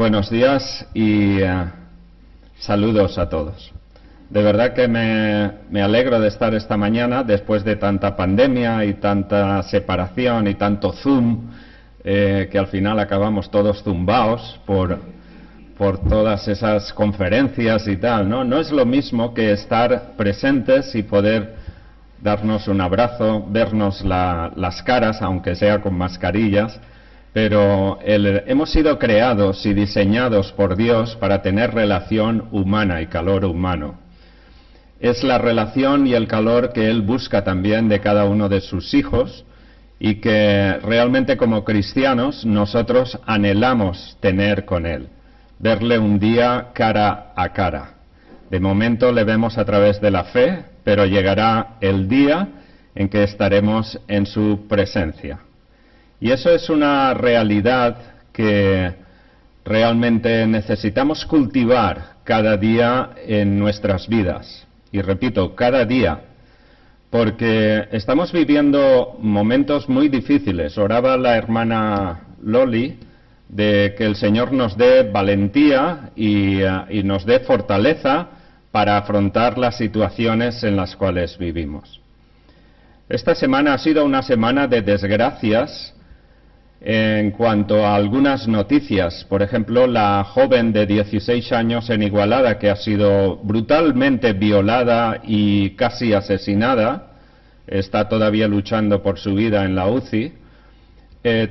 Buenos días y saludos a todos. De verdad que me alegro de estar esta mañana después de tanta pandemia y tanta separación y tanto Zoom, que al final acabamos todos zumbaos por todas esas conferencias y tal, ¿no? No es lo mismo que estar presentes y poder darnos un abrazo, vernos las caras, aunque sea con mascarillas, pero hemos sido creados y diseñados por Dios para tener relación humana y calor humano. Es la relación y el calor que Él busca también de cada uno de sus hijos y que realmente como cristianos nosotros anhelamos tener con Él, verle un día cara a cara. De momento le vemos a través de la fe, pero llegará el día en que estaremos en su presencia. Y eso es una realidad que realmente necesitamos cultivar cada día en nuestras vidas. Y repito, cada día, porque estamos viviendo momentos muy difíciles. Oraba la hermana Loli de que el Señor nos dé valentía y nos dé fortaleza para afrontar las situaciones en las cuales vivimos. Esta semana ha sido una semana de desgracias en cuanto a algunas noticias. Por ejemplo, la joven de 16 años en Igualada que ha sido brutalmente violada y casi asesinada, está todavía luchando por su vida en la UCI.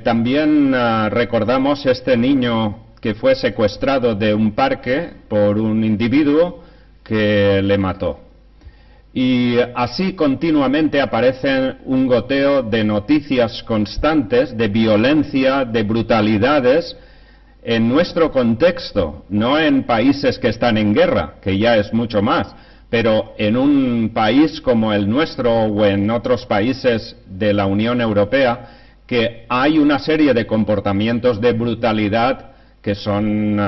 También recordamos este niño que fue secuestrado de un parque por un individuo que le mató. Y así continuamente aparecen un goteo de noticias constantes, de violencia, de brutalidades, en nuestro contexto, no en países que están en guerra, que ya es mucho más, pero en un país como el nuestro o en otros países de la Unión Europea, que hay una serie de comportamientos de brutalidad que son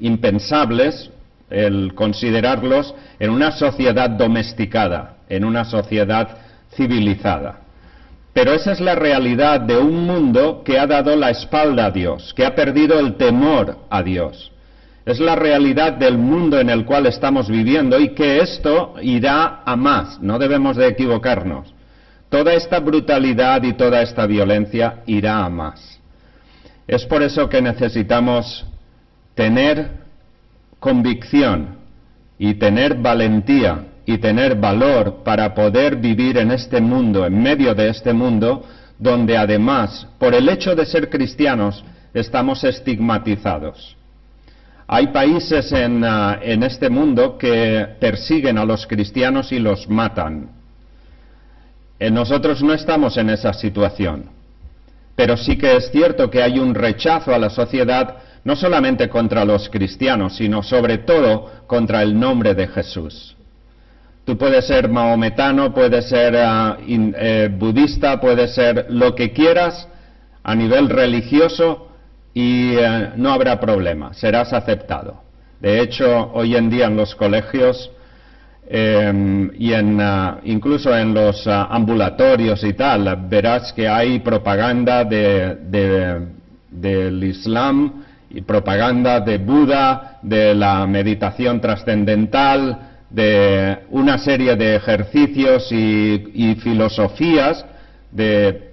impensables, el considerarlos en una sociedad domesticada, en una sociedad civilizada. Pero esa es la realidad de un mundo que ha dado la espalda a Dios, que ha perdido el temor a Dios. Es la realidad del mundo en el cual estamos viviendo y que esto irá a más, no debemos de equivocarnos. Toda esta brutalidad y toda esta violencia irá a más. Es por eso que necesitamos tener convicción y tener valentía y tener valor para poder vivir en este mundo, en medio de este mundo, donde además, por el hecho de ser cristianos, estamos estigmatizados. Hay países en este mundo que persiguen a los cristianos y los matan. Nosotros no estamos en esa situación, pero sí que es cierto que hay un rechazo a la sociedad no solamente contra los cristianos, sino sobre todo contra el nombre de Jesús. Tú puedes ser mahometano, puedes ser budista, puedes ser lo que quieras a nivel religioso y no habrá problema, serás aceptado. De hecho, hoy en día en los colegios y incluso en los ambulatorios y tal, verás que hay propaganda del Islam y propaganda de Buda, de la meditación trascendental, de una serie de ejercicios y filosofías de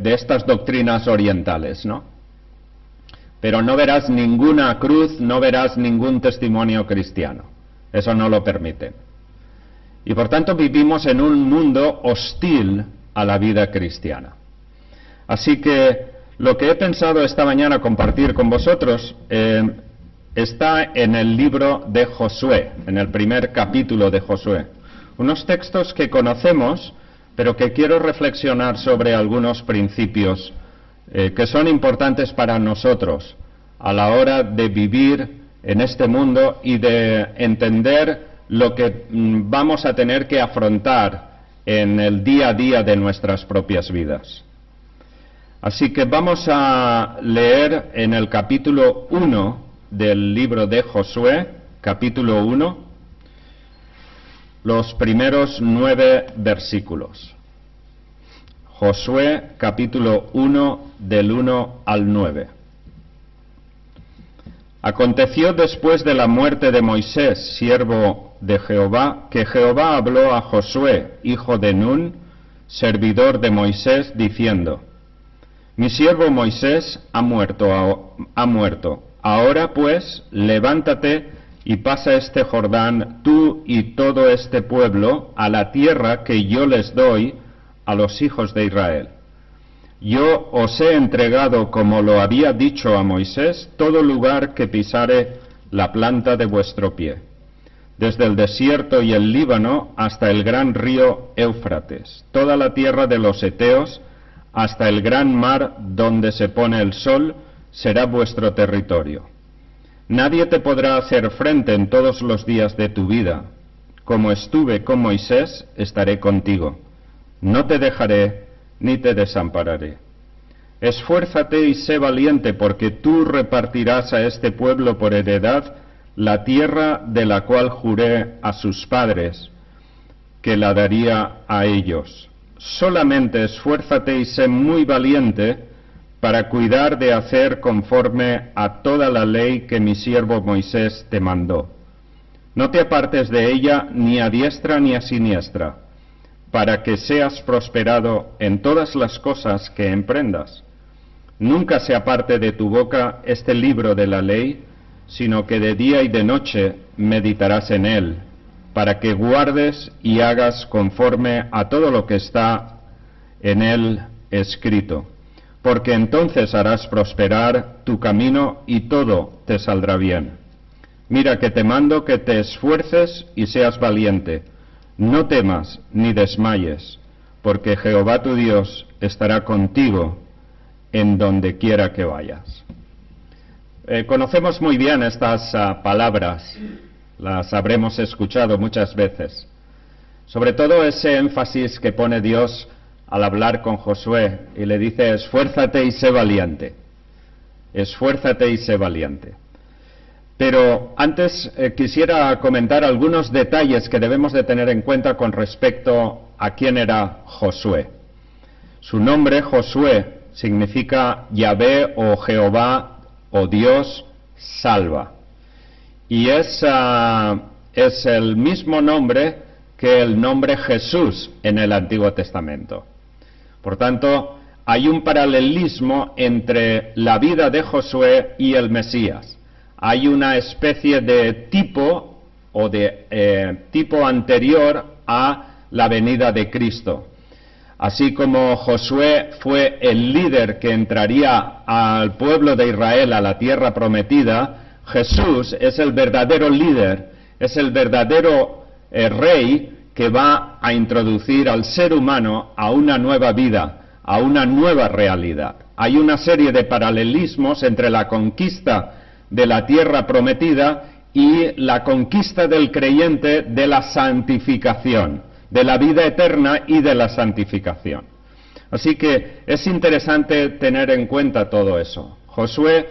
estas doctrinas orientales, ¿no? Pero no verás ninguna cruz, no verás ningún testimonio cristiano. Eso no lo permiten. Y por tanto vivimos en un mundo hostil a la vida cristiana. Así que lo que he pensado esta mañana compartir con vosotros está en el libro de Josué, en el primer capítulo de Josué. Unos textos que conocemos, pero que quiero reflexionar sobre algunos principios que son importantes para nosotros a la hora de vivir en este mundo y de entender lo que vamos a tener que afrontar en el día a día de nuestras propias vidas. Así que vamos a leer en el capítulo 1 del libro de Josué, capítulo 1, los primeros 9 versículos. Josué, capítulo 1, del 1 al 9. Aconteció después de la muerte de Moisés, siervo de Jehová, que Jehová habló a Josué, hijo de Nun, servidor de Moisés, diciendo: Mi siervo Moisés ha muerto. Ahora pues, levántate y pasa este Jordán, tú y todo este pueblo, a la tierra que yo les doy a los hijos de Israel. Yo os he entregado, como lo había dicho a Moisés, todo lugar que pisare la planta de vuestro pie, desde el desierto y el Líbano hasta el gran río Éufrates, toda la tierra de los heteos, hasta el gran mar donde se pone el sol, será vuestro territorio. Nadie te podrá hacer frente en todos los días de tu vida. Como estuve con Moisés, estaré contigo. No te dejaré ni te desampararé. Esfuérzate y sé valiente, porque tú repartirás a este pueblo por heredad la tierra de la cual juré a sus padres, que la daría a ellos. Solamente esfuérzate y sé muy valiente para cuidar de hacer conforme a toda la ley que mi siervo Moisés te mandó. No te apartes de ella ni a diestra ni a siniestra, para que seas prosperado en todas las cosas que emprendas. Nunca se aparte de tu boca este libro de la ley, sino que de día y de noche meditarás en él, para que guardes y hagas conforme a todo lo que está en él escrito. Porque entonces harás prosperar tu camino y todo te saldrá bien. Mira que te mando que te esfuerces y seas valiente. No temas ni desmayes, porque Jehová tu Dios estará contigo en donde quiera que vayas. Conocemos muy bien estas palabras, las habremos escuchado muchas veces. Sobre todo ese énfasis que pone Dios al hablar con Josué y le dice: esfuérzate y sé valiente. Esfuérzate y sé valiente. Pero antes quisiera comentar algunos detalles que debemos de tener en cuenta con respecto a quién era Josué. Su nombre, Josué, significa Yahvé o Jehová o Dios salva. Y es el mismo nombre que el nombre Jesús en el Antiguo Testamento. Por tanto, hay un paralelismo entre la vida de Josué y el Mesías. Hay una especie de tipo o de tipo anterior a la venida de Cristo. Así como Josué fue el líder que entraría al pueblo de Israel a la tierra prometida, Jesús es el verdadero líder, es el verdadero rey que va a introducir al ser humano a una nueva vida, a una nueva realidad. Hay una serie de paralelismos entre la conquista de la tierra prometida y la conquista del creyente de la santificación, de la vida eterna y de la santificación. Así que es interesante tener en cuenta todo eso. Josué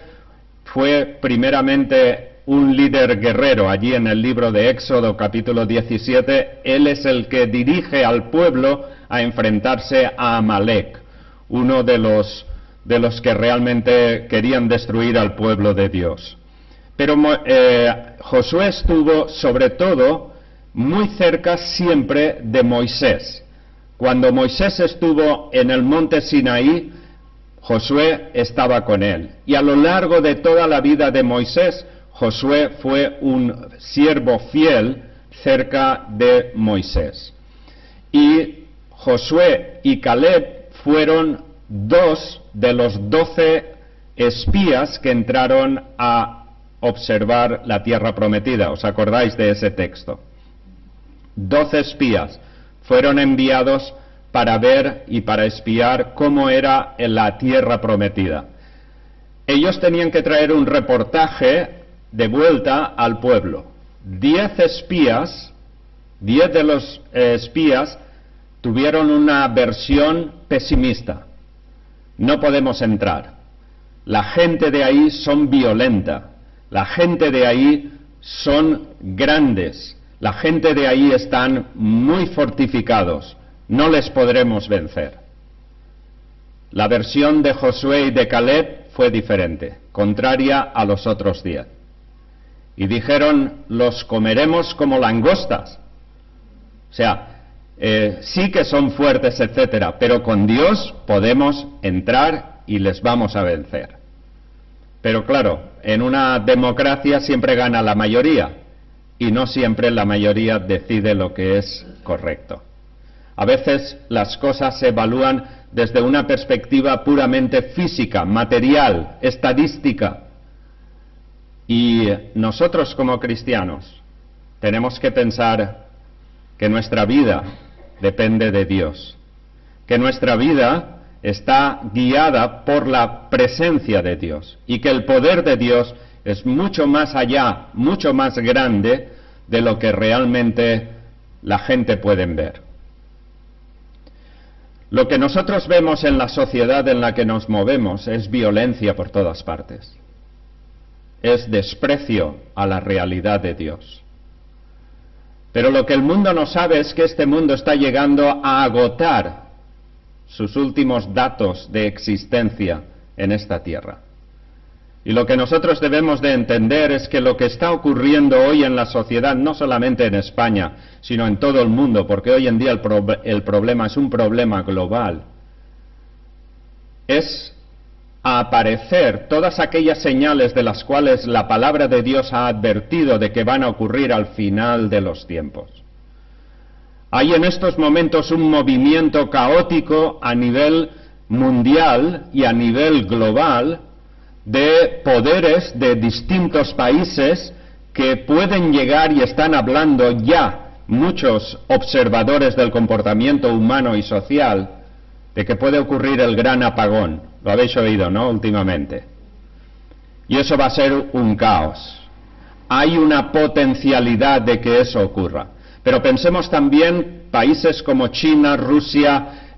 fue primeramente un líder guerrero. Allí en el libro de Éxodo capítulo 17, él es el que dirige al pueblo a enfrentarse a Amalek, uno de los que realmente querían destruir al pueblo de Dios. Pero Josué estuvo sobre todo muy cerca siempre de Moisés. Cuando Moisés estuvo en el monte Sinaí, Josué estaba con él. Y a lo largo de toda la vida de Moisés, Josué fue un siervo fiel cerca de Moisés. Y Josué y Caleb fueron dos de los 12 espías que entraron a observar la tierra prometida. ¿Os acordáis de ese texto? 12 espías fueron enviados para ver y para espiar cómo era en la tierra prometida. Ellos tenían que traer un reportaje de vuelta al pueblo. 10 de los espías tuvieron una versión pesimista. No podemos entrar. La gente de ahí son violenta. La gente de ahí son grandes. La gente de ahí están muy fortificados. No les podremos vencer. La versión de Josué y de Caleb fue diferente, contraria a los otros 10. y dijeron, los comeremos como langostas. O sea, sí que son fuertes, etcétera, pero con Dios podemos entrar y les vamos a vencer. Pero claro, en una democracia siempre gana la mayoría, y no siempre la mayoría decide lo que es correcto. A veces las cosas se evalúan desde una perspectiva puramente física, material, estadística. Y nosotros como cristianos tenemos que pensar que nuestra vida depende de Dios, que nuestra vida está guiada por la presencia de Dios y que el poder de Dios es mucho más allá, mucho más grande de lo que realmente la gente puede ver. Lo que nosotros vemos en la sociedad en la que nos movemos es violencia por todas partes. Es desprecio a la realidad de Dios. Pero lo que el mundo no sabe es que este mundo está llegando a agotar sus últimos datos de existencia en esta tierra. Y lo que nosotros debemos de entender es que lo que está ocurriendo hoy en la sociedad, no solamente en España, sino en todo el mundo, porque hoy en día el problema es un problema global, es a aparecer todas aquellas señales de las cuales la palabra de Dios ha advertido de que van a ocurrir al final de los tiempos. Hay en estos momentos un movimiento caótico a nivel mundial y a nivel global de poderes de distintos países que pueden llegar y están hablando ya muchos observadores del comportamiento humano y social de que puede ocurrir el gran apagón. Lo habéis oído, ¿no?, últimamente. Y eso va a ser un caos. Hay una potencialidad de que eso ocurra. Pero pensemos también países como China, Rusia,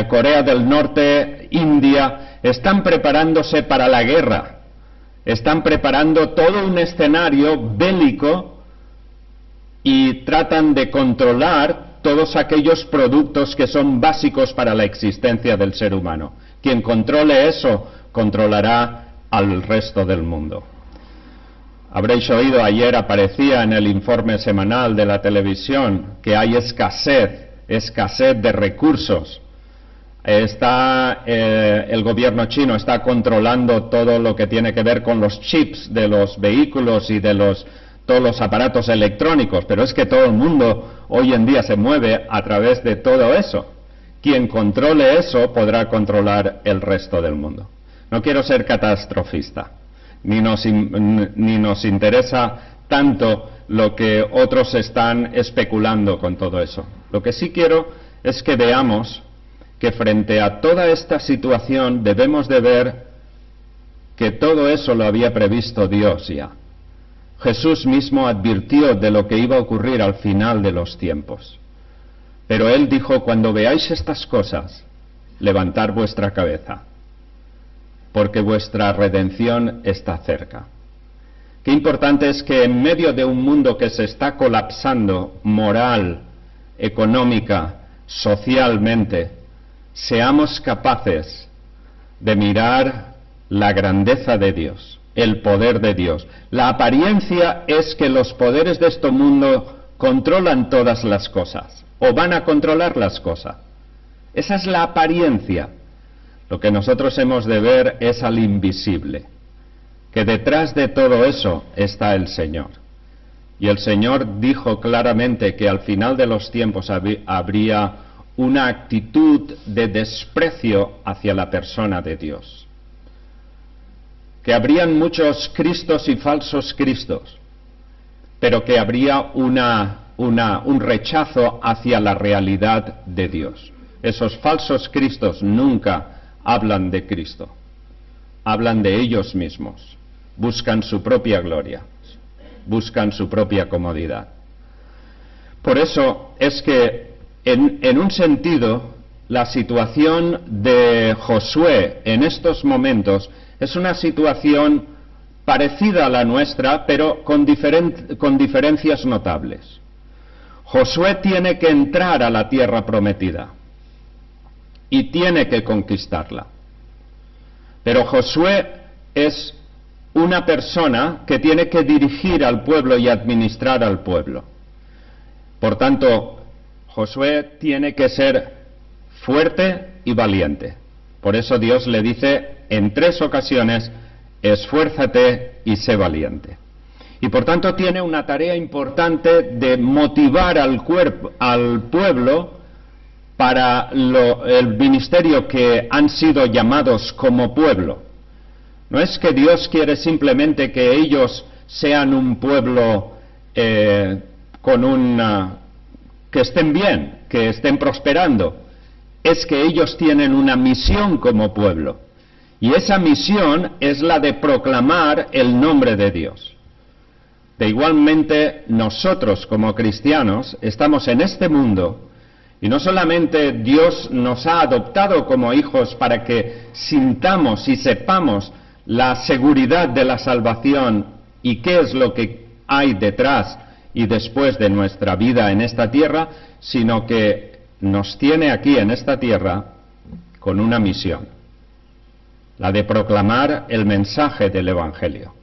Corea del Norte, India, están preparándose para la guerra. Están preparando todo un escenario bélico y tratan de controlar todos aquellos productos que son básicos para la existencia del ser humano. Quien controle eso, controlará al resto del mundo. Habréis oído, ayer aparecía en el informe semanal de la televisión que hay escasez de recursos. El gobierno chino está controlando todo lo que tiene que ver con los chips de los vehículos y de todos los aparatos electrónicos, pero es que todo el mundo hoy en día se mueve a través de todo eso. Quien controle eso podrá controlar el resto del mundo. No quiero ser catastrofista, ni nos interesa tanto lo que otros están especulando con todo eso. Lo que sí quiero es que veamos que frente a toda esta situación debemos de ver que todo eso lo había previsto Dios ya. Jesús mismo advirtió de lo que iba a ocurrir al final de los tiempos. Pero Él dijo, cuando veáis estas cosas, levantad vuestra cabeza, porque vuestra redención está cerca. Qué importante es que en medio de un mundo que se está colapsando moral, económica, socialmente, seamos capaces de mirar la grandeza de Dios, el poder de Dios. La apariencia es que los poderes de este mundo controlan todas las cosas, o van a controlar las cosas. Esa es la apariencia. Lo que nosotros hemos de ver es al invisible, que detrás de todo eso está el Señor. Y el Señor dijo claramente que al final de los tiempos habría una actitud de desprecio hacia la persona de Dios. Que habrían muchos Cristos y falsos Cristos, pero que habría un rechazo hacia la realidad de Dios. Esos falsos Cristos nunca hablan de Cristo, hablan de ellos mismos, buscan su propia gloria, buscan su propia comodidad. Por eso es que, en un sentido, la situación de Josué en estos momentos es una situación parecida a la nuestra, pero con diferencias notables. Josué tiene que entrar a la tierra prometida y tiene que conquistarla. Pero Josué es una persona que tiene que dirigir al pueblo y administrar al pueblo. Por tanto, Josué tiene que ser fuerte y valiente. Por eso Dios le dice en 3 ocasiones: esfuérzate y sé valiente. Y por tanto tiene una tarea importante de motivar al pueblo para el ministerio que han sido llamados como pueblo. No es que Dios quiere simplemente que ellos sean un pueblo que estén bien, que estén prosperando. Es que ellos tienen una misión como pueblo. Y esa misión es la de proclamar el nombre de Dios. De igualmente, nosotros como cristianos estamos en este mundo, y no solamente Dios nos ha adoptado como hijos para que sintamos y sepamos la seguridad de la salvación y qué es lo que hay detrás y después de nuestra vida en esta tierra, sino que nos tiene aquí en esta tierra con una misión, la de proclamar el mensaje del Evangelio,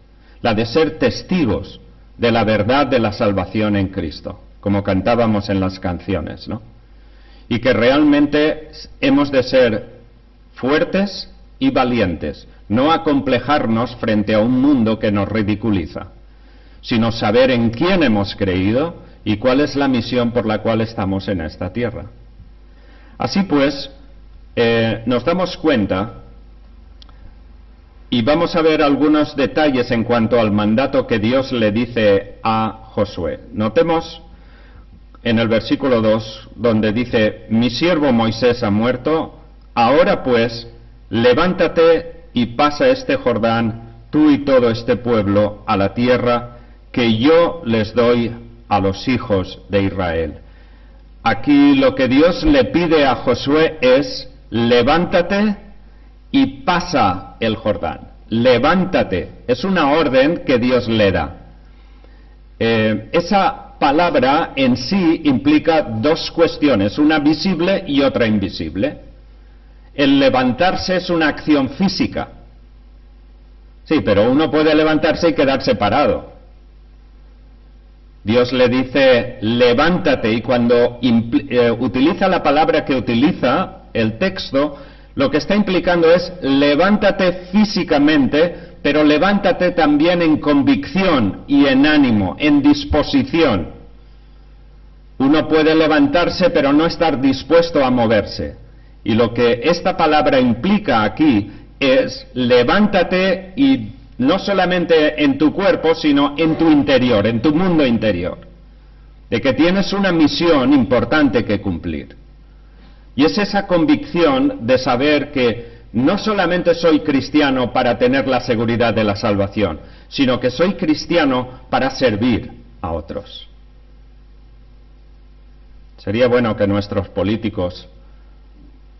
la de ser testigos de la verdad de la salvación en Cristo, como cantábamos en las canciones, ¿no? Y que realmente hemos de ser fuertes y valientes, no acomplejarnos frente a un mundo que nos ridiculiza, sino saber en quién hemos creído y cuál es la misión por la cual estamos en esta tierra. Así pues, nos damos cuenta, y vamos a ver algunos detalles en cuanto al mandato que Dios le dice a Josué. Notemos en el versículo 2, donde dice: mi siervo Moisés ha muerto, ahora pues, levántate y pasa este Jordán, tú y todo este pueblo, a la tierra que yo les doy a los hijos de Israel. Aquí lo que Dios le pide a Josué es: levántate y pasa el Jordán. Levántate. Es una orden que Dios le da. Esa palabra en sí implica 2 cuestiones, una visible y otra invisible. El levantarse es una acción física. Sí, pero uno puede levantarse y quedarse parado. Dios le dice: levántate, y cuando utiliza la palabra que utiliza el texto, lo que está implicando es: levántate físicamente, pero levántate también en convicción y en ánimo, en disposición. Uno puede levantarse pero no estar dispuesto a moverse. Y lo que esta palabra implica aquí es: levántate, y no solamente en tu cuerpo, sino en tu interior, en tu mundo interior, de que tienes una misión importante que cumplir. Y es esa convicción de saber que no solamente soy cristiano para tener la seguridad de la salvación, sino que soy cristiano para servir a otros. Sería bueno que nuestros políticos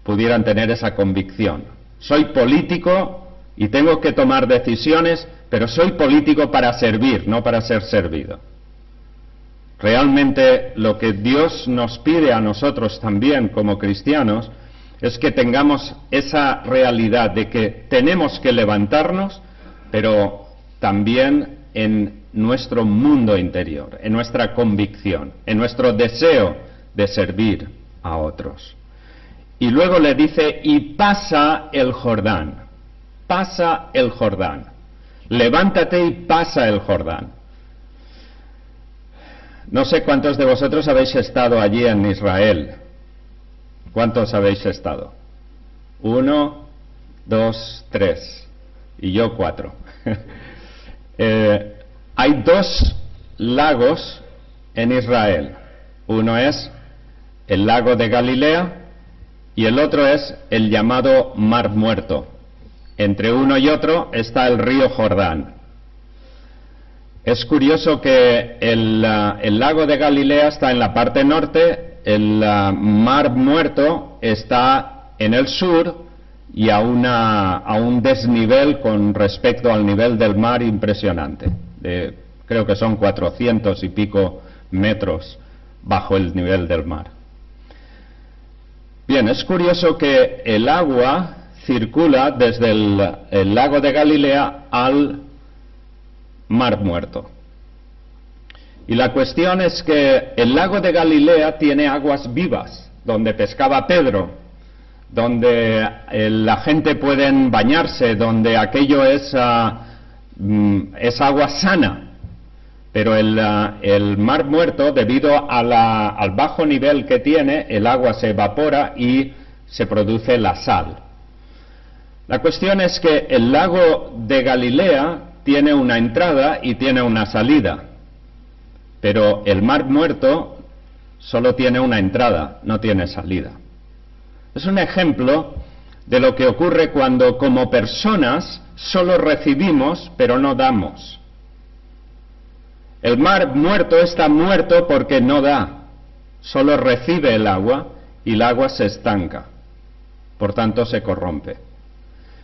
pudieran tener esa convicción. Soy político y tengo que tomar decisiones, pero soy político para servir, no para ser servido. Realmente lo que Dios nos pide a nosotros también como cristianos es que tengamos esa realidad de que tenemos que levantarnos, pero también en nuestro mundo interior, en nuestra convicción, en nuestro deseo de servir a otros. Y luego le dice: y pasa el Jordán. Pasa el Jordán. Levántate y pasa el Jordán. No sé cuántos de vosotros habéis estado allí en Israel. ¿Cuántos habéis estado? 1, 2, 3. Y yo 4. Hay 2 lagos en Israel. Uno es el lago de Galilea y el otro es el llamado Mar Muerto. Entre uno y otro está el río Jordán. Es curioso que el lago de Galilea está en la parte norte, el Mar Muerto está en el sur y a un desnivel con respecto al nivel del mar impresionante. Creo que son 400 y pico metros bajo el nivel del mar. Bien, es curioso que el agua circula desde el lago de Galilea al Mar Muerto. Y la cuestión es que el lago de Galilea tiene aguas vivas, donde pescaba Pedro, donde la gente puede bañarse, donde aquello es agua sana. Pero el Mar Muerto, debido al bajo nivel que tiene, el agua se evapora y se produce la sal. La cuestión es que el lago de Galilea tiene una entrada y tiene una salida, pero el Mar Muerto solo tiene una entrada, no tiene salida. Es un ejemplo de lo que ocurre cuando como personas solo recibimos pero no damos. El Mar Muerto está muerto porque no da, solo recibe el agua y el agua se estanca, por tanto se corrompe.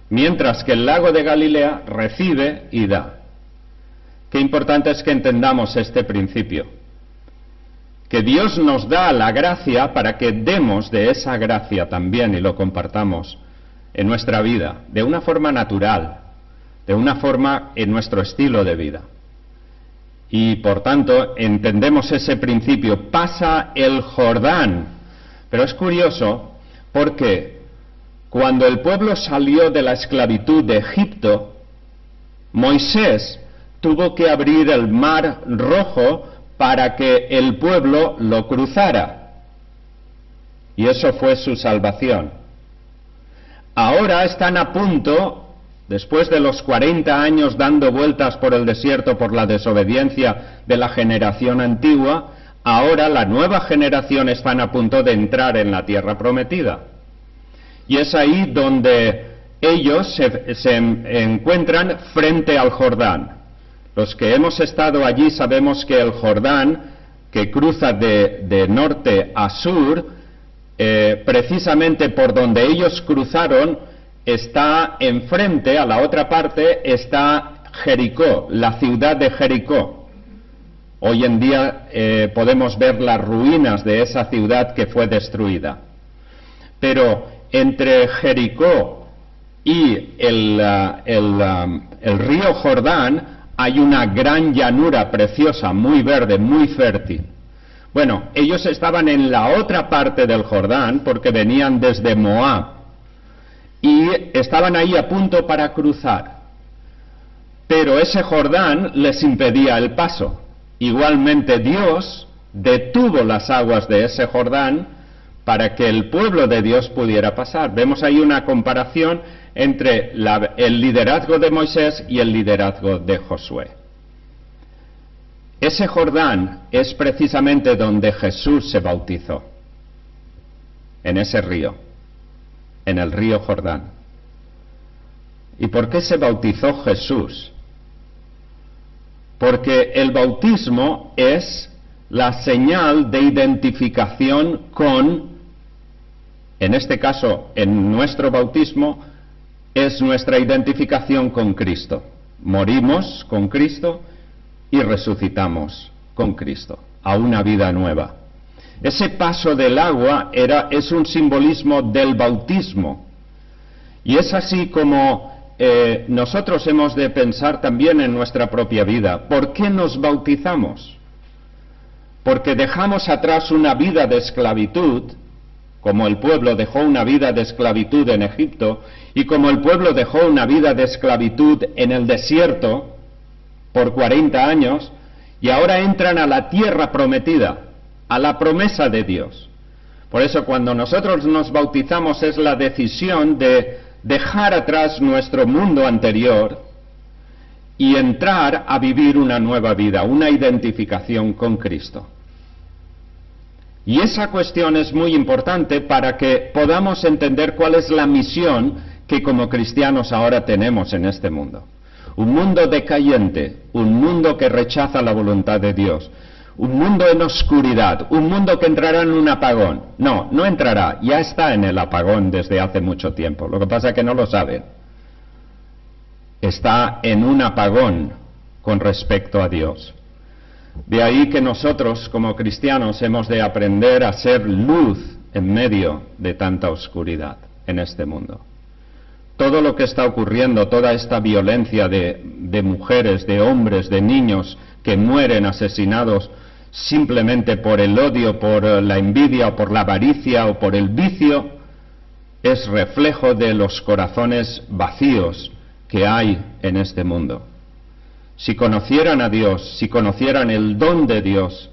Mientras que el lago de Galilea recibe y da. Qué importante es que entendamos este principio, que Dios nos da la gracia para que demos de esa gracia también y lo compartamos en nuestra vida, de una forma natural, de una forma en nuestro estilo de vida. Y por tanto entendemos ese principio, pasa el Jordán. Pero es curioso porque cuando el pueblo salió de la esclavitud de Egipto, Moisés tuvo que abrir el Mar Rojo para que el pueblo lo cruzara. Y eso fue su salvación. Ahora están a punto, después de los 40 años dando vueltas por el desierto por la desobediencia de la generación antigua, ahora la nueva generación están a punto de entrar en la tierra prometida. Y es ahí donde ellos se encuentran frente al Jordán. Los que hemos estado allí sabemos que el Jordán, que cruza de norte a sur, precisamente por donde ellos cruzaron, está enfrente, a la otra parte, está Jericó, la ciudad de Jericó. Hoy en día podemos ver las ruinas de esa ciudad que fue destruida. Pero entre Jericó y el río Jordán hay una gran llanura preciosa, muy verde, muy fértil. Bueno, ellos estaban en la otra parte del Jordán porque venían desde Moab y estaban ahí a punto para cruzar. Pero ese Jordán les impedía el paso. Igualmente Dios detuvo las aguas de ese Jordán para que el pueblo de Dios pudiera pasar. Vemos ahí una comparación entre el liderazgo de Moisés y el liderazgo de Josué. Ese Jordán es precisamente donde Jesús se bautizó, en ese río, en el río Jordán. ¿Y por qué se bautizó Jesús? Porque el bautismo es la señal de identificación con, en este caso, en nuestro bautismo, es nuestra identificación con Cristo. Morimos con Cristo y resucitamos con Cristo a una vida nueva. Ese paso del agua es un simbolismo del bautismo. Y es así como nosotros hemos de pensar también en nuestra propia vida. ¿Por qué nos bautizamos? Porque dejamos atrás una vida de esclavitud, como el pueblo dejó una vida de esclavitud en Egipto, y como el pueblo dejó una vida de esclavitud en el desierto por 40 años, y ahora entran a la tierra prometida, a la promesa de Dios. Por eso cuando nosotros nos bautizamos es la decisión de dejar atrás nuestro mundo anterior y entrar a vivir una nueva vida, una identificación con Cristo. Y esa cuestión es muy importante para que podamos entender cuál es la misión que como cristianos ahora tenemos en este mundo. Un mundo decayente, un mundo que rechaza la voluntad de Dios, un mundo en oscuridad, un mundo que entrará en un apagón. No, no entrará, ya está en el apagón desde hace mucho tiempo, lo que pasa es que no lo saben. Está en un apagón con respecto a Dios. De ahí que nosotros como cristianos hemos de aprender a ser luz en medio de tanta oscuridad en este mundo. todo lo que está ocurriendo, toda esta violencia de mujeres, de hombres, de niños que mueren asesinados simplemente por el odio, por la envidia o por la avaricia o por el vicio, es reflejo de los corazones vacíos que hay en este mundo. Si conocieran a Dios, si conocieran el don de Dios,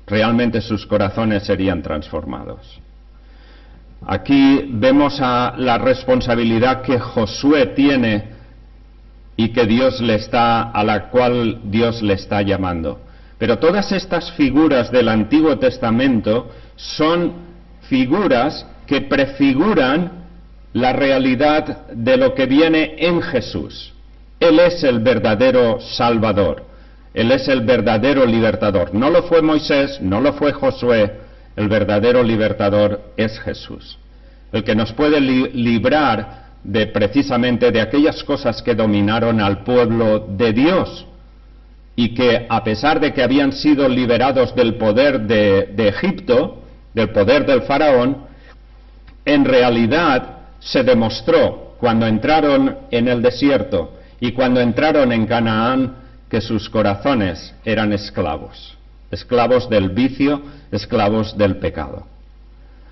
realmente sus corazones serían transformados. Aquí vemos a la responsabilidad que Josué tiene y que a la cual Dios le está llamando. Pero todas estas figuras del Antiguo Testamento son figuras que prefiguran la realidad de lo que viene en Jesús. Él es el verdadero Salvador, Él es el verdadero libertador. No lo fue Moisés, no lo fue Josué, el verdadero libertador es Jesús. El que nos puede librar precisamente de aquellas cosas que dominaron al pueblo de Dios, y que a pesar de que habían sido liberados del poder de Egipto, del poder del faraón, en realidad se demostró cuando entraron en el desierto y cuando entraron en Canaán que sus corazones eran esclavos, esclavos del vicio, esclavos del pecado.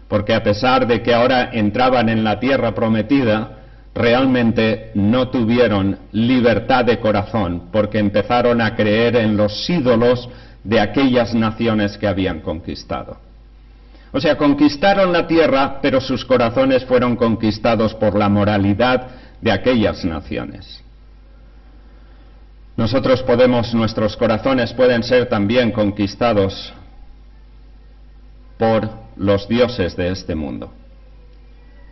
Porque a pesar de que ahora entraban en la tierra prometida, realmente no tuvieron libertad de corazón, porque empezaron a creer en los ídolos de aquellas naciones que habían conquistado. O sea, conquistaron la tierra, pero sus corazones fueron conquistados por la moralidad de aquellas naciones. Nuestros corazones pueden ser también conquistados por los dioses de este mundo.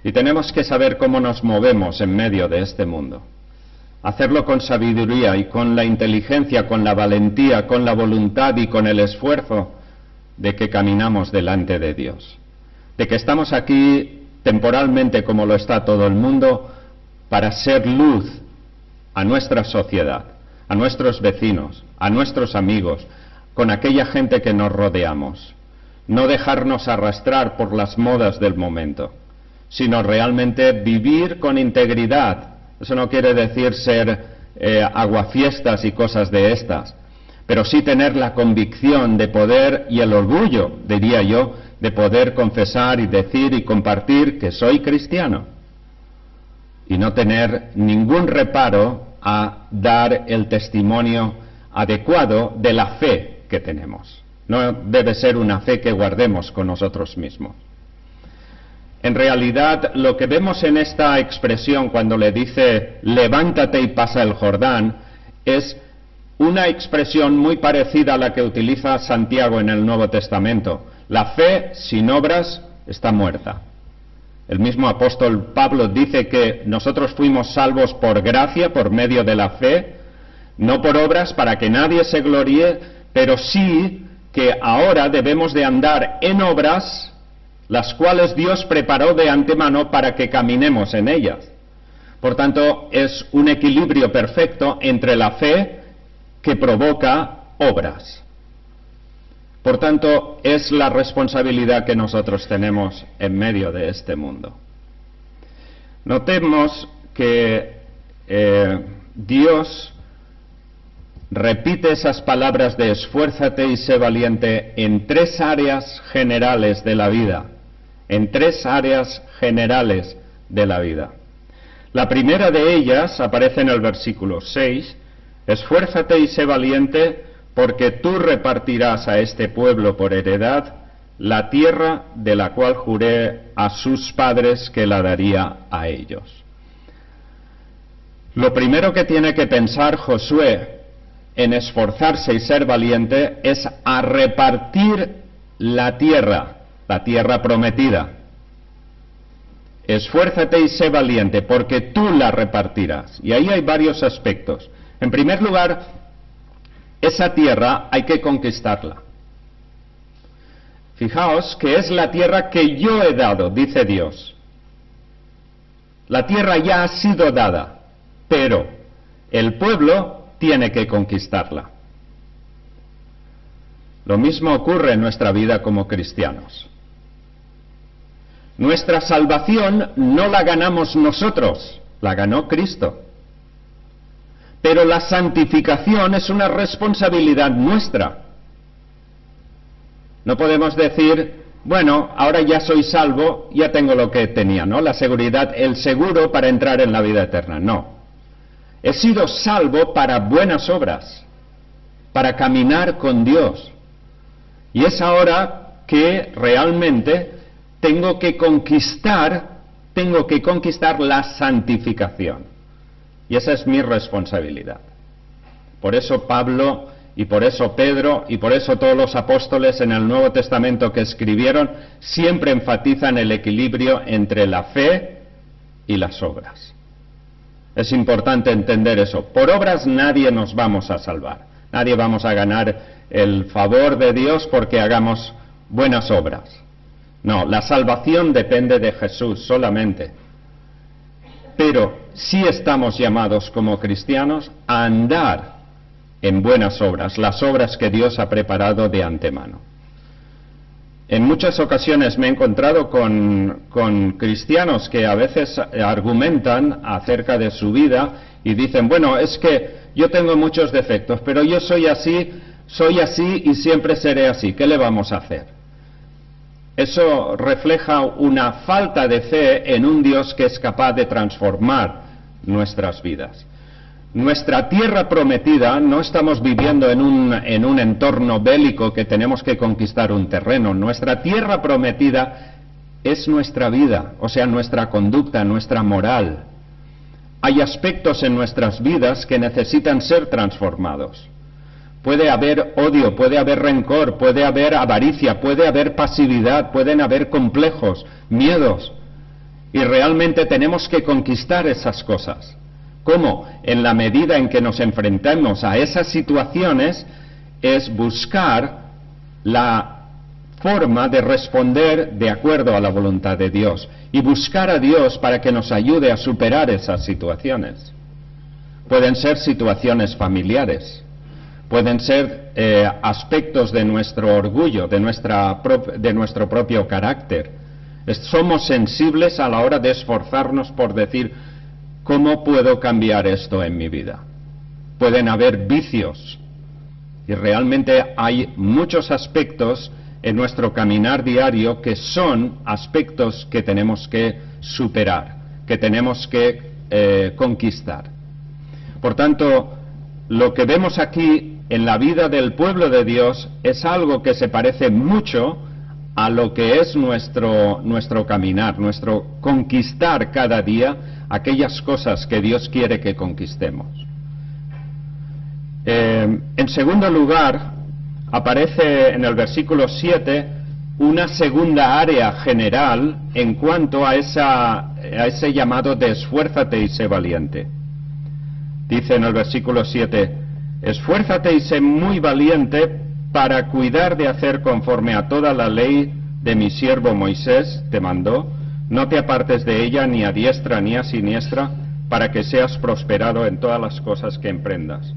Y tenemos que saber cómo nos movemos en medio de este mundo. Hacerlo con sabiduría y con la inteligencia, con la valentía, con la voluntad y con el esfuerzo de que caminamos delante de Dios. De que estamos aquí temporalmente, como lo está todo el mundo, para ser luz a nuestra sociedad, a nuestros vecinos, a nuestros amigos, con aquella gente que nos rodeamos. No dejarnos arrastrar por las modas del momento, sino realmente vivir con integridad. Eso no quiere decir ser aguafiestas y cosas de estas, pero sí tener la convicción de poder y el orgullo, diría yo, de poder confesar y decir y compartir que soy cristiano, y no tener ningún reparo a dar el testimonio adecuado de la fe que tenemos. No debe ser una fe que guardemos con nosotros mismos. En realidad, lo que vemos en esta expresión cuando le dice levántate y pasa el Jordán, es una expresión muy parecida a la que utiliza Santiago en el Nuevo Testamento. La fe sin obras está muerta. El mismo apóstol Pablo dice que nosotros fuimos salvos por gracia, por medio de la fe, no por obras para que nadie se gloríe, pero sí que ahora debemos de andar en obras, las cuales Dios preparó de antemano para que caminemos en ellas. Por tanto, es un equilibrio perfecto entre la fe que provoca obras. Por tanto, es la responsabilidad que nosotros tenemos en medio de este mundo. Notemos que Dios repite esas palabras de esfuérzate y sé valiente en tres áreas generales de la vida. En tres áreas generales de la vida. La primera de ellas aparece en el versículo 6, esfuérzate y sé valiente, porque tú repartirás a este pueblo por heredad la tierra de la cual juré a sus padres que la daría a ellos. Lo primero que tiene que pensar Josué en esforzarse y ser valiente es a repartir la tierra prometida. Esfuérzate y sé valiente, porque tú la repartirás. Y ahí hay varios aspectos. En primer lugar, esa tierra hay que conquistarla. Fijaos que es la tierra que yo he dado, dice Dios. La tierra ya ha sido dada, pero el pueblo tiene que conquistarla. Lo mismo ocurre en nuestra vida como cristianos. Nuestra salvación no la ganamos nosotros, la ganó Cristo. Pero la santificación es una responsabilidad nuestra. No podemos decir, bueno, ahora ya soy salvo, ya tengo lo que tenía, ¿no? La seguridad, el seguro para entrar en la vida eterna. No. He sido salvo para buenas obras, para caminar con Dios. Y es ahora que realmente tengo que conquistar la santificación. Y esa es mi responsabilidad. Por eso Pablo, y por eso Pedro, y por eso todos los apóstoles en el Nuevo Testamento que escribieron, siempre enfatizan el equilibrio entre la fe y las obras. Es importante entender eso. Por obras nadie nos vamos a salvar. Nadie vamos a ganar el favor de Dios porque hagamos buenas obras. No, la salvación depende de Jesús solamente. Pero sí estamos llamados como cristianos a andar en buenas obras, las obras que Dios ha preparado de antemano. En muchas ocasiones me he encontrado con cristianos que a veces argumentan acerca de su vida y dicen, bueno, es que yo tengo muchos defectos, pero yo soy así y siempre seré así, ¿qué le vamos a hacer? Eso refleja una falta de fe en un Dios que es capaz de transformar nuestras vidas. Nuestra tierra prometida, no estamos viviendo en un entorno bélico que tenemos que conquistar un terreno. Nuestra tierra prometida es nuestra vida, o sea, nuestra conducta, nuestra moral. Hay aspectos en nuestras vidas que necesitan ser transformados. Puede haber odio, puede haber rencor, puede haber avaricia, puede haber pasividad, pueden haber complejos, miedos. Y realmente tenemos que conquistar esas cosas. ¿Cómo? En la medida en que nos enfrentemos a esas situaciones, es buscar la forma de responder de acuerdo a la voluntad de Dios. Y buscar a Dios para que nos ayude a superar esas situaciones. Pueden ser situaciones familiares. Pueden ser aspectos de nuestro orgullo, de nuestro propio carácter. Somos sensibles a la hora de esforzarnos por decir, ¿cómo puedo cambiar esto en mi vida? Pueden haber vicios. Y realmente hay muchos aspectos en nuestro caminar diario que son aspectos que tenemos que superar, que tenemos que conquistar. Por tanto, lo que vemos aquí en la vida del pueblo de Dios es algo que se parece mucho a lo que es nuestro caminar, nuestro conquistar cada día aquellas cosas que Dios quiere que conquistemos. En segundo lugar, aparece en el versículo 7 una segunda área general en cuanto a ese llamado de esfuérzate y sé valiente. Dice en el versículo 7, esfuérzate y sé muy valiente para cuidar de hacer conforme a toda la ley de mi siervo Moisés te mandó, no te apartes de ella ni a diestra ni a siniestra, para que seas prosperado en todas las cosas que emprendas.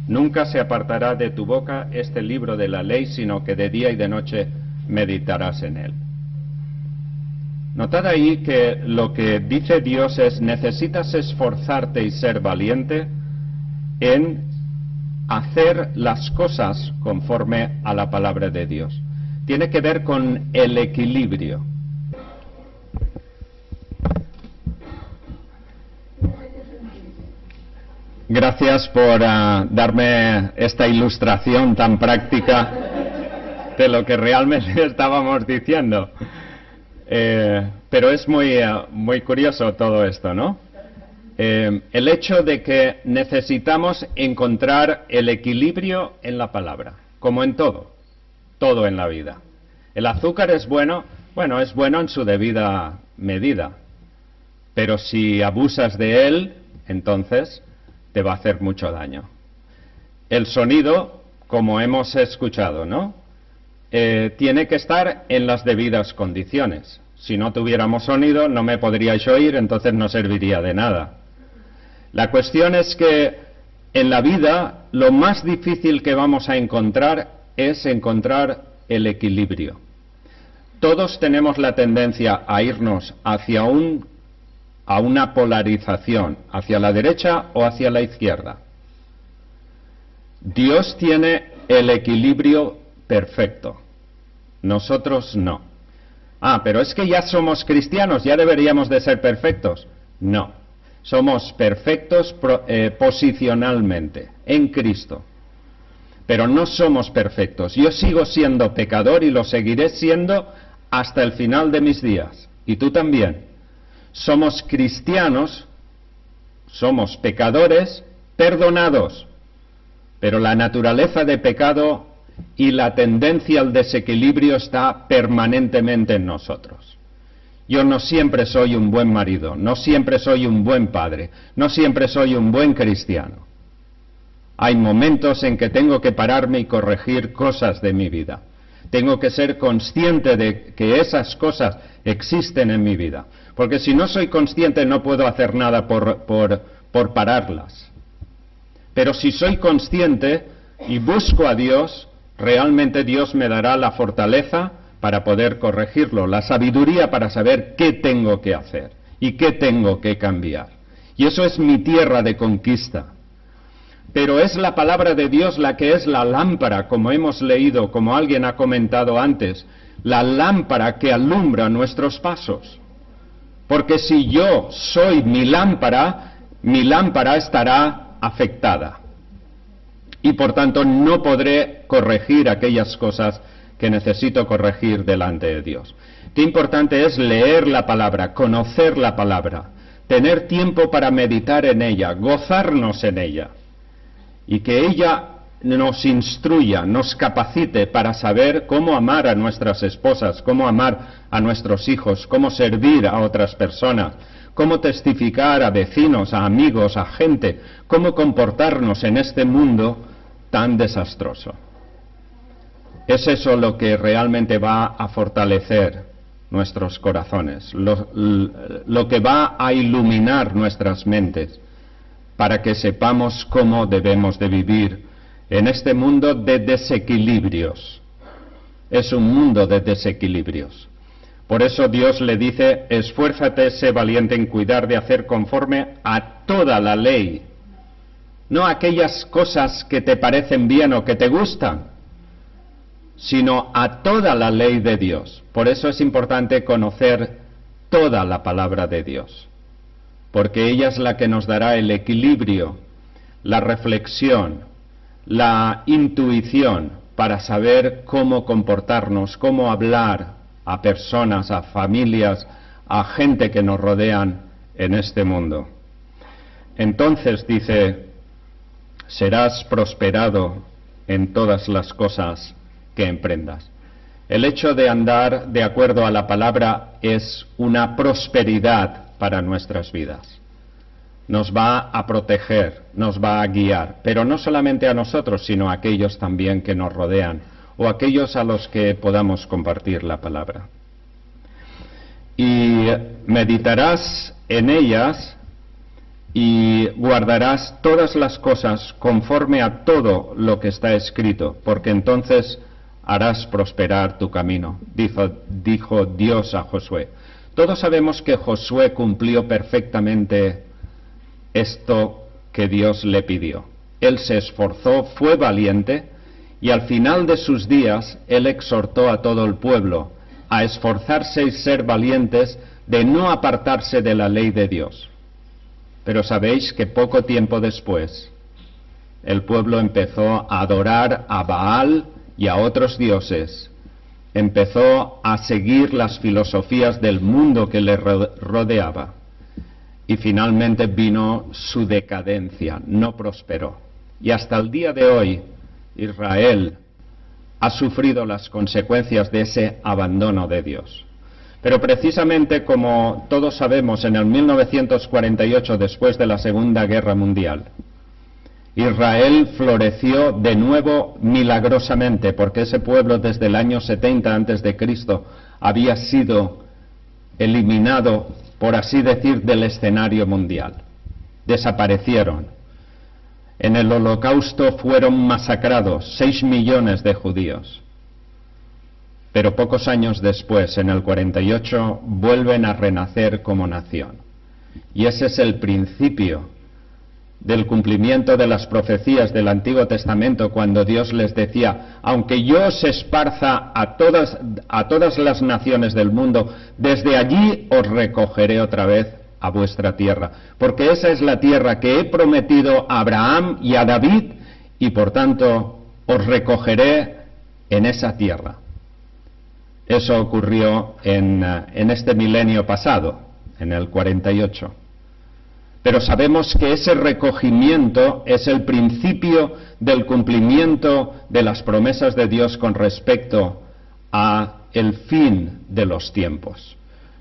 Nunca se apartará de tu boca este libro de la ley, sino que de día y de noche meditarás en él. Notad ahí que lo que dice Dios es, necesitas esforzarte y ser valiente en hacer las cosas conforme a la palabra de Dios. Tiene que ver con el equilibrio. Gracias por darme esta ilustración tan práctica de lo que realmente estábamos diciendo. Pero es muy curioso todo esto, ¿no? El hecho de que necesitamos encontrar el equilibrio en la palabra, como en todo en la vida. El azúcar es bueno en su debida medida, pero si abusas de él, entonces te va a hacer mucho daño. El sonido, como hemos escuchado, ¿no? Tiene que estar en las debidas condiciones. Si no tuviéramos sonido, no me podríais oír, entonces no serviría de nada. La cuestión es que en la vida lo más difícil que vamos a encontrar es encontrar el equilibrio. Todos tenemos la tendencia a irnos hacia a una polarización, hacia la derecha o hacia la izquierda. Dios tiene el equilibrio perfecto, nosotros no. Pero es que ya somos cristianos, ya deberíamos de ser perfectos. No, somos perfectos posicionalmente, en Cristo. Pero no somos perfectos. Yo sigo siendo pecador y lo seguiré siendo hasta el final de mis días. Y tú también. Somos cristianos, somos pecadores perdonados. Pero la naturaleza de pecado y la tendencia al desequilibrio está permanentemente en nosotros. Yo no siempre soy un buen marido, no siempre soy un buen padre, no siempre soy un buen cristiano. Hay momentos en que tengo que pararme y corregir cosas de mi vida. Tengo que ser consciente de que esas cosas existen en mi vida. Porque si no soy consciente no puedo hacer nada por pararlas. Pero si soy consciente y busco a Dios, realmente Dios me dará la fortaleza para poder corregirlo, la sabiduría para saber qué tengo que hacer y qué tengo que cambiar. Y eso es mi tierra de conquista. Pero es la palabra de Dios la que es la lámpara, como hemos leído, como alguien ha comentado antes, la lámpara que alumbra nuestros pasos. Porque si yo soy mi lámpara estará afectada. Y por tanto no podré corregir aquellas cosas que necesito corregir delante de Dios. Qué importante es leer la palabra, conocer la palabra, tener tiempo para meditar en ella, gozarnos en ella. Y que ella nos instruya, nos capacite para saber cómo amar a nuestras esposas, cómo amar a nuestros hijos, cómo servir a otras personas, cómo testificar a vecinos, a amigos, a gente, cómo comportarnos en este mundo tan desastroso. Es eso lo que realmente va a fortalecer nuestros corazones, lo que va a iluminar nuestras mentes, para que sepamos cómo debemos de vivir en este mundo de desequilibrios. Es un mundo de desequilibrios. Por eso Dios le dice, esfuérzate, sé valiente en cuidar de hacer conforme a toda la ley. No aquellas cosas que te parecen bien o que te gustan, sino a toda la ley de Dios. Por eso es importante conocer toda la palabra de Dios. Porque ella es la que nos dará el equilibrio, la reflexión, la intuición para saber cómo comportarnos, cómo hablar a personas, a familias, a gente que nos rodean en este mundo. Entonces dice, serás prosperado en todas las cosas que emprendas. El hecho de andar de acuerdo a la palabra es una prosperidad para nuestras vidas. Nos va a proteger, nos va a guiar, pero no solamente a nosotros, sino a aquellos también que nos rodean, o aquellos a los que podamos compartir la palabra. Y meditarás en ellas y guardarás todas las cosas conforme a todo lo que está escrito, porque entonces harás prosperar tu camino, dijo Dios a Josué. Todos sabemos que Josué cumplió perfectamente esto que Dios le pidió. Él se esforzó, fue valiente, y al final de sus días él exhortó a todo el pueblo a esforzarse y ser valientes, de no apartarse de la ley de Dios. Pero sabéis que poco tiempo después el pueblo empezó a adorar a Baal y a otros dioses, empezó a seguir las filosofías del mundo que le rodeaba, y finalmente vino su decadencia, no prosperó. Y hasta el día de hoy Israel ha sufrido las consecuencias de ese abandono de Dios. Pero precisamente, como todos sabemos, en el 1948, después de la Segunda Guerra Mundial, Israel floreció de nuevo milagrosamente, porque ese pueblo desde el año 70 a.C. había sido eliminado, por así decir, del escenario mundial. Desaparecieron. En el Holocausto fueron masacrados 6 millones de judíos. Pero pocos años después, en el 48, vuelven a renacer como nación. Y ese es el principio del cumplimiento de las profecías del Antiguo Testamento, cuando Dios les decía: aunque yo os esparza a todas las naciones del mundo, desde allí os recogeré otra vez a vuestra tierra, porque esa es la tierra que he prometido a Abraham y a David, y por tanto os recogeré en esa tierra. Eso ocurrió en este milenio pasado, en el 48. Pero sabemos que ese recogimiento es el principio del cumplimiento de las promesas de Dios con respecto a el fin de los tiempos.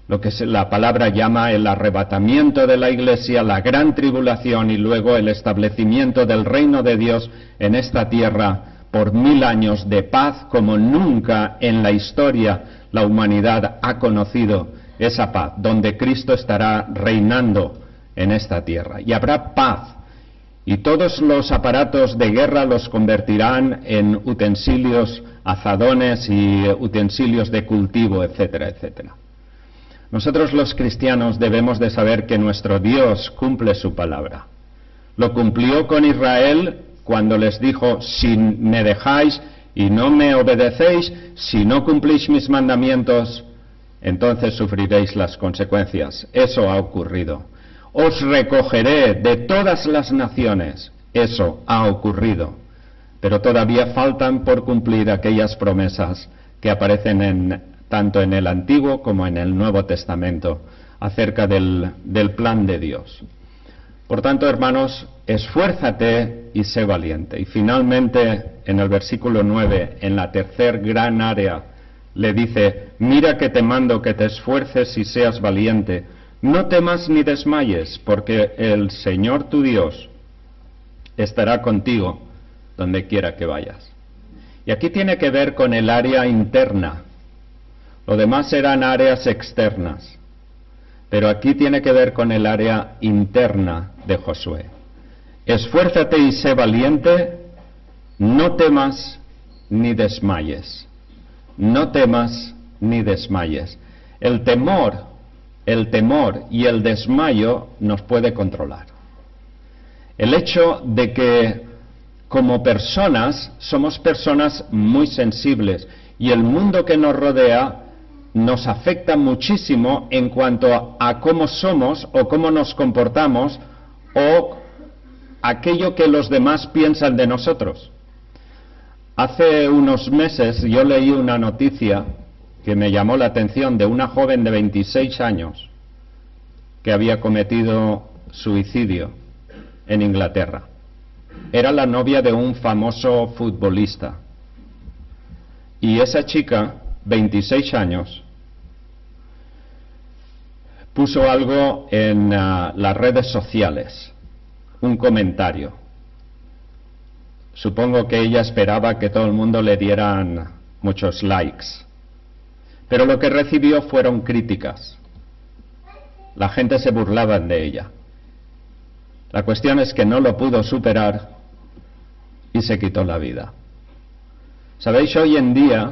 Lo que la palabra llama el arrebatamiento de la Iglesia, la gran tribulación y luego el establecimiento del reino de Dios en esta tierra por 1000 años de paz, como nunca en la historia la humanidad ha conocido esa paz, donde Cristo estará reinando en esta tierra. Y habrá paz, y todos los aparatos de guerra los convertirán en utensilios, azadones y utensilios de cultivo, etcétera, etcétera. Nosotros los cristianos debemos de saber que nuestro Dios cumple su palabra. Lo cumplió con Israel cuando les dijo: si me dejáis y no me obedecéis, si no cumplís mis mandamientos, entonces sufriréis las consecuencias. Eso ha ocurrido. Os recogeré de todas las naciones. Eso ha ocurrido. Pero todavía faltan por cumplir aquellas promesas que aparecen tanto en el Antiguo como en el Nuevo Testamento acerca del plan de Dios. Por tanto, hermanos, esfuérzate y sé valiente. Y finalmente, en el versículo 9, en la tercer gran área, le dice: mira que te mando que te esfuerces y seas valiente. No temas ni desmayes, porque el Señor tu Dios estará contigo donde quiera que vayas. Y aquí tiene que ver con el área interna. Lo demás eran áreas externas. Pero aquí tiene que ver con el área interna de Josué. Esfuérzate y sé valiente, no temas ni desmayes. No temas ni desmayes. El temor y el desmayo nos puede controlar. El hecho de que como personas somos personas muy sensibles y el mundo que nos rodea nos afecta muchísimo en cuanto a cómo somos o cómo nos comportamos o aquello que los demás piensan de nosotros. Hace unos meses yo leí una noticia que me llamó la atención de una joven de 26 años que había cometido suicidio en Inglaterra. Era la novia de un famoso futbolista. Y esa chica, 26 años, puso algo en las redes sociales, un comentario. Supongo que ella esperaba que todo el mundo le dieran muchos likes. Pero lo que recibió fueron críticas. La gente se burlaba de ella. La cuestión es que no lo pudo superar y se quitó la vida. Sabéis, hoy en día,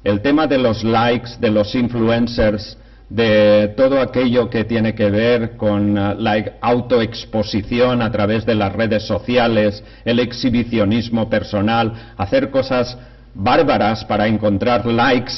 el tema de los likes, de los influencers, de todo aquello que tiene que ver con la autoexposición a través de las redes sociales, el exhibicionismo personal, hacer cosas bárbaras para encontrar likes.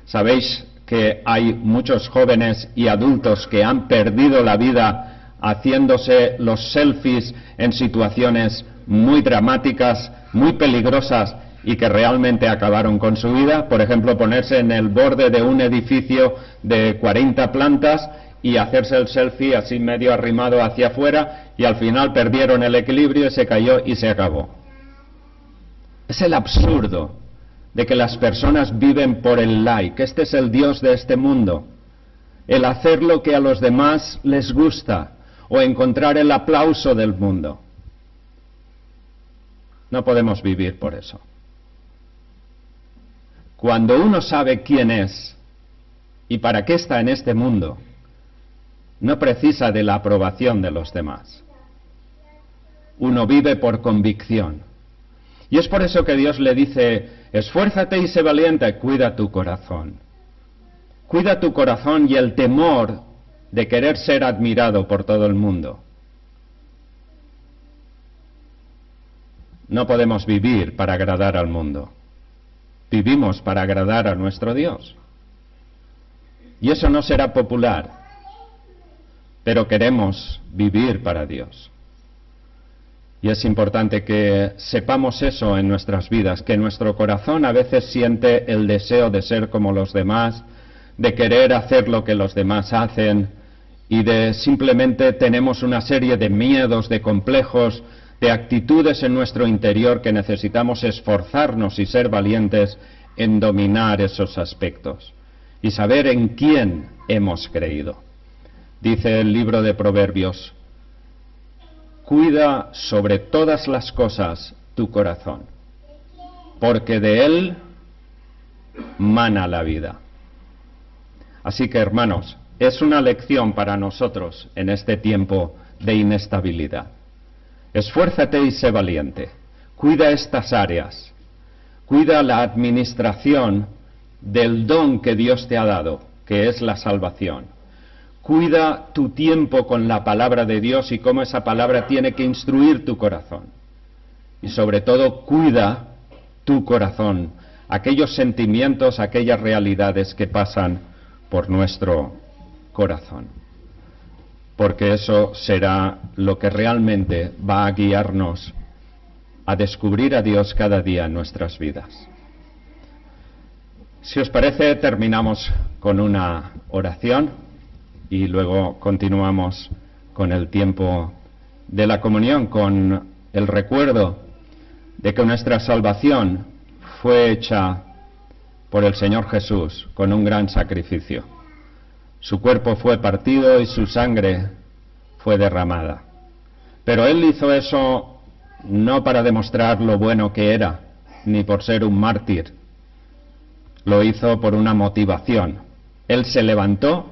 Sabéis que hay muchos jóvenes y adultos que han perdido la vida haciéndose los selfies en situaciones muy dramáticas, muy peligrosas y que realmente acabaron con su vida. Por ejemplo, ponerse en el borde de un edificio de 40 plantas y hacerse el selfie así medio arrimado hacia afuera y al final perdieron el equilibrio y se cayó y se acabó. Es el absurdo de que las personas viven por el like. Este es el Dios de este mundo. El hacer lo que a los demás les gusta o encontrar el aplauso del mundo. No podemos vivir por eso. Cuando uno sabe quién es y para qué está en este mundo, no precisa de la aprobación de los demás. Uno vive por convicción. Y es por eso que Dios le dice: esfuérzate y sé valiente, cuida tu corazón. Cuida tu corazón y el temor de querer ser admirado por todo el mundo. No podemos vivir para agradar al mundo. Vivimos para agradar a nuestro Dios. Y eso no será popular, pero queremos vivir para Dios. Y es importante que sepamos eso en nuestras vidas, que nuestro corazón a veces siente el deseo de ser como los demás, de querer hacer lo que los demás hacen, y de simplemente tenemos una serie de miedos, de complejos, de actitudes en nuestro interior que necesitamos esforzarnos y ser valientes en dominar esos aspectos y saber en quién hemos creído. Dice el libro de Proverbios: cuida sobre todas las cosas tu corazón, porque de él mana la vida. Así que, hermanos, es una lección para nosotros en este tiempo de inestabilidad. Esfuérzate y sé valiente. Cuida estas áreas. Cuida la administración del don que Dios te ha dado, que es la salvación. Cuida tu tiempo con la palabra de Dios y cómo esa palabra tiene que instruir tu corazón. Y sobre todo, cuida tu corazón, aquellos sentimientos, aquellas realidades que pasan por nuestro corazón. Porque eso será lo que realmente va a guiarnos a descubrir a Dios cada día en nuestras vidas. Si os parece, terminamos con una oración y luego continuamos con el tiempo de la comunión, con el recuerdo de que nuestra salvación fue hecha por el Señor Jesús con un gran sacrificio. Su cuerpo fue partido y su sangre fue derramada. Pero Él hizo eso no para demostrar lo bueno que era, ni por ser un mártir. Lo hizo por una motivación. Él se levantó,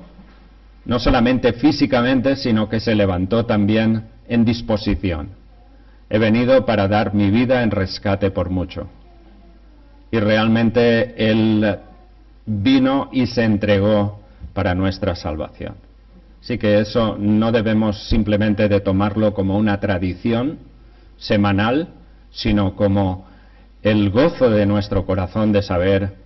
no solamente físicamente, sino que se levantó también en disposición. He venido para dar mi vida en rescate por mucho. Y realmente Él vino y se entregó para nuestra salvación. Así que eso no debemos simplemente de tomarlo como una tradición semanal, sino como el gozo de nuestro corazón de saber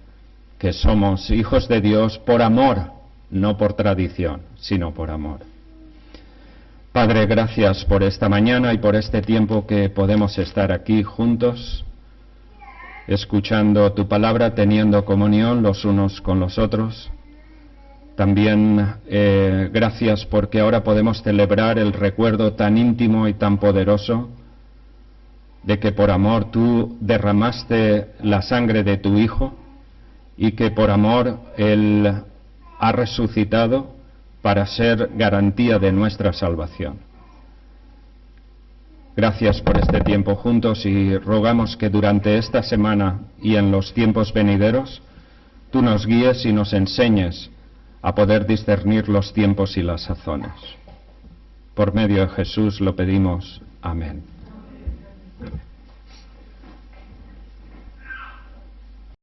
que somos hijos de Dios por amor, no por tradición, sino por amor. Padre, gracias por esta mañana y por este tiempo que podemos estar aquí juntos, escuchando tu palabra, teniendo comunión los unos con los otros. También gracias porque ahora podemos celebrar el recuerdo tan íntimo y tan poderoso de que por amor tú derramaste la sangre de tu Hijo y que por amor Él ha resucitado para ser garantía de nuestra salvación. Gracias por este tiempo juntos y rogamos que durante esta semana y en los tiempos venideros tú nos guíes y nos enseñes a poder discernir los tiempos y las sazones. Por medio de Jesús lo pedimos. Amén.